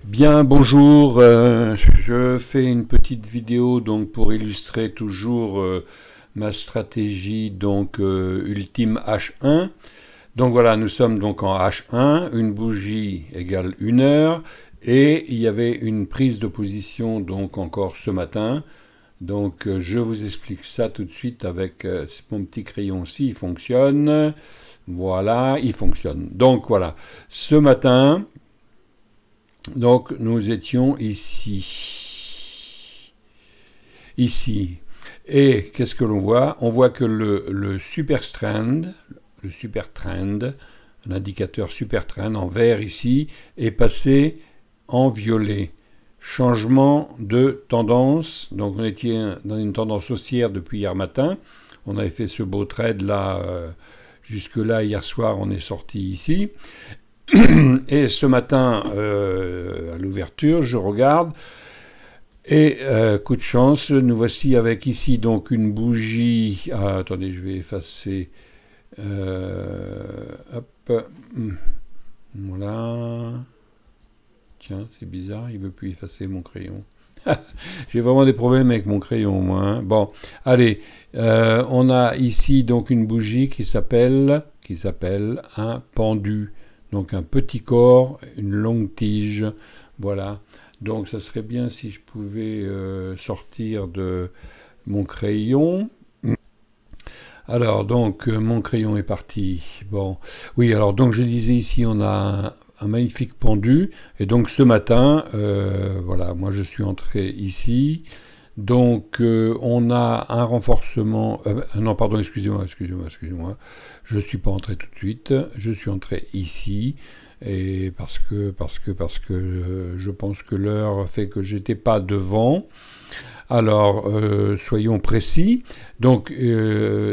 Bien, bonjour. Je fais une petite vidéo donc pour illustrer toujours ma stratégie donc ultime H1. Donc voilà, nous sommes donc en H1, une bougie égale 1 heure et il y avait une prise de position donc encore ce matin. Donc je vous explique ça tout de suite avec mon petit crayon-ci, il fonctionne. Voilà, il fonctionne. Donc voilà, ce matin. Donc nous étions ici. Et qu'est-ce que l'on voit? On voit que le super trend, l'indicateur super trend en vert ici, est passé en violet. Changement de tendance. Donc on était dans une tendance haussière depuis hier matin. On avait fait ce beau trade là. Jusque là, hier soir, on est sorti ici. Et ce matin, à l'ouverture, je regarde et coup de chance, nous voici avec ici donc une bougie. Ah, attendez, je vais effacer. Hop, voilà. Tiens, c'est bizarre, il veut plus effacer mon crayon. J'ai vraiment des problèmes avec mon crayon, moi. Hein. Bon, allez, on a ici donc une bougie qui s'appelle un pendu. Donc un petit corps, une longue tige, voilà. Donc ça serait bien si je pouvais sortir de mon crayon. Alors donc mon crayon est parti. Bon, oui. Alors donc je disais ici on a un magnifique pendu et donc ce matin, voilà, moi je suis entré ici. Donc on a un renforcement. Non, pardon, excusez-moi. Je ne suis pas entré tout de suite. Je suis entré ici et parce que je pense que l'heure fait que j'étais pas devant. Alors soyons précis. Donc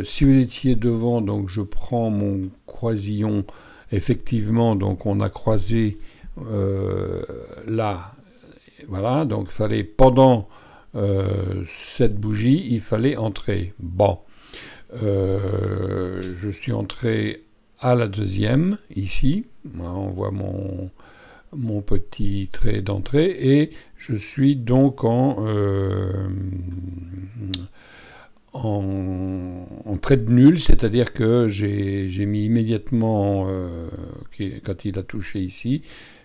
si vous étiez devant, donc je prends mon croisillon. Effectivement, donc on a croisé là. Voilà. Donc il fallait pendant cette bougie, il fallait entrer. Bon, je suis entré à la deuxième, ici. On voit mon petit trait d'entrée et je suis donc en trade nul, c'est-à-dire que j'ai mis immédiatement, quand il a touché ici,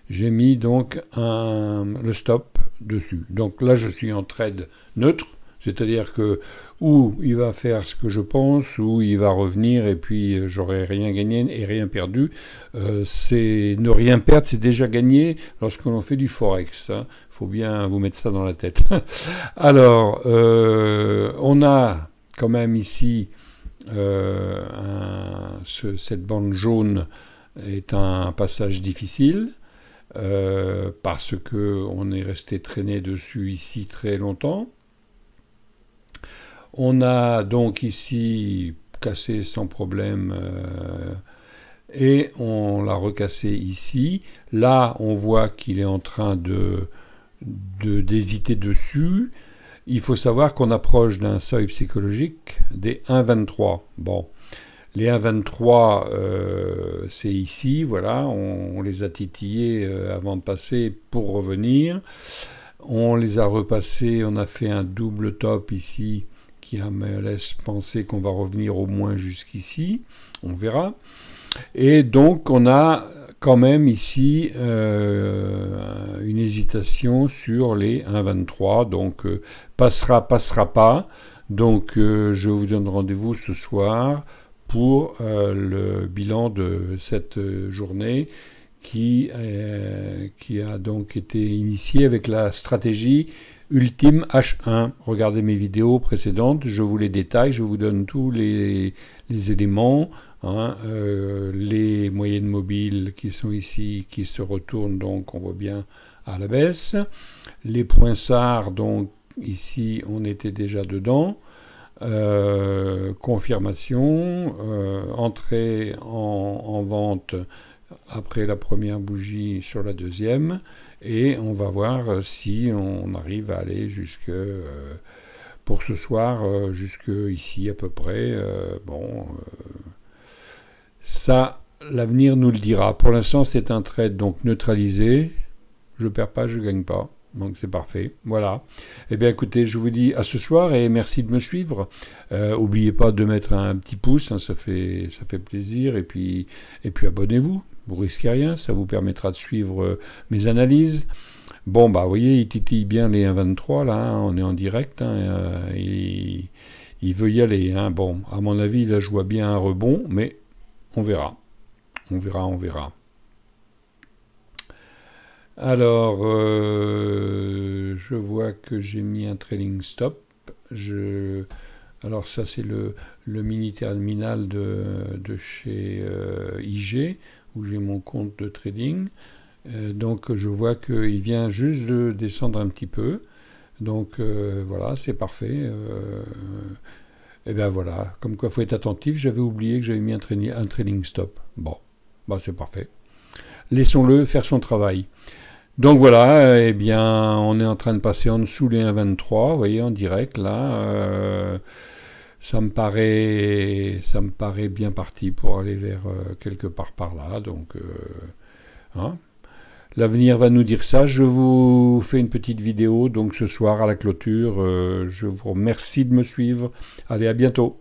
j'ai mis donc le stop dessus. Donc là, je suis en trade neutre, c'est-à-dire que ou il va faire ce que je pense, ou il va revenir et puis j'aurai rien gagné et rien perdu. C'est ne rien perdre, c'est déjà gagné lorsque l'on fait du forex. Hein. Faut bien vous mettre ça dans la tête. Alors, on a quand même ici cette bande jaune est un passage difficile. Parce que on est resté traîné dessus ici très longtemps. On a donc ici cassé sans problème et on l'a recassé ici. Là, on voit qu'il est en train d'hésiter dessus. Il faut savoir qu'on approche d'un seuil psychologique des 1,23. Bon. Les 1,23, c'est ici, voilà, on les a titillés avant de passer pour revenir. On les a repassés, on a fait un double top ici qui me laisse penser qu'on va revenir au moins jusqu'ici, on verra. Et donc on a quand même ici une hésitation sur les 1,23, donc passera pas. Donc je vous donne rendez-vous ce soir pour le bilan de cette journée qui a donc été initiée avec la stratégie ultime H1. Regardez mes vidéos précédentes, je vous les détaille, je vous donne tous les éléments, hein, les moyennes mobiles qui sont ici, qui se retournent, donc on voit bien à la baisse. Les points SAR, donc ici on était déjà dedans. Confirmation, entrée en vente après la première bougie sur la deuxième et on va voir si on arrive à aller jusque pour ce soir jusque ici à peu près. Ça l'avenir nous le dira. Pour l'instant c'est un trade donc neutralisé. je perds pas, je gagne pas. Donc c'est parfait, voilà. Eh bien écoutez, je vous dis à ce soir et merci de me suivre. N'oubliez pas de mettre un petit pouce, hein, ça fait plaisir. Et puis abonnez-vous, vous risquez rien, ça vous permettra de suivre mes analyses. Bon bah vous voyez, il titille bien les 1,23 là, hein, on est en direct, hein, il veut y aller. Hein. Bon, à mon avis, là je vois bien un rebond, mais on verra. On verra. Alors, je vois que j'ai mis un trailing stop. Alors ça c'est le mini terminal de chez IG, où j'ai mon compte de trading. Donc je vois qu'il vient juste de descendre un petit peu. Donc voilà, c'est parfait. Et bien voilà, comme quoi il faut être attentif. J'avais oublié que j'avais mis un trailing stop. Bon, bah c'est parfait. Laissons-le faire son travail. Donc voilà, eh bien, on est en train de passer en dessous les 1,23, vous voyez, en direct, là. Ça me paraît bien parti pour aller vers quelque part par là. Donc, hein. L'avenir va nous dire ça. Je vous fais une petite vidéo, donc ce soir à la clôture. Je vous remercie de me suivre. Allez, à bientôt.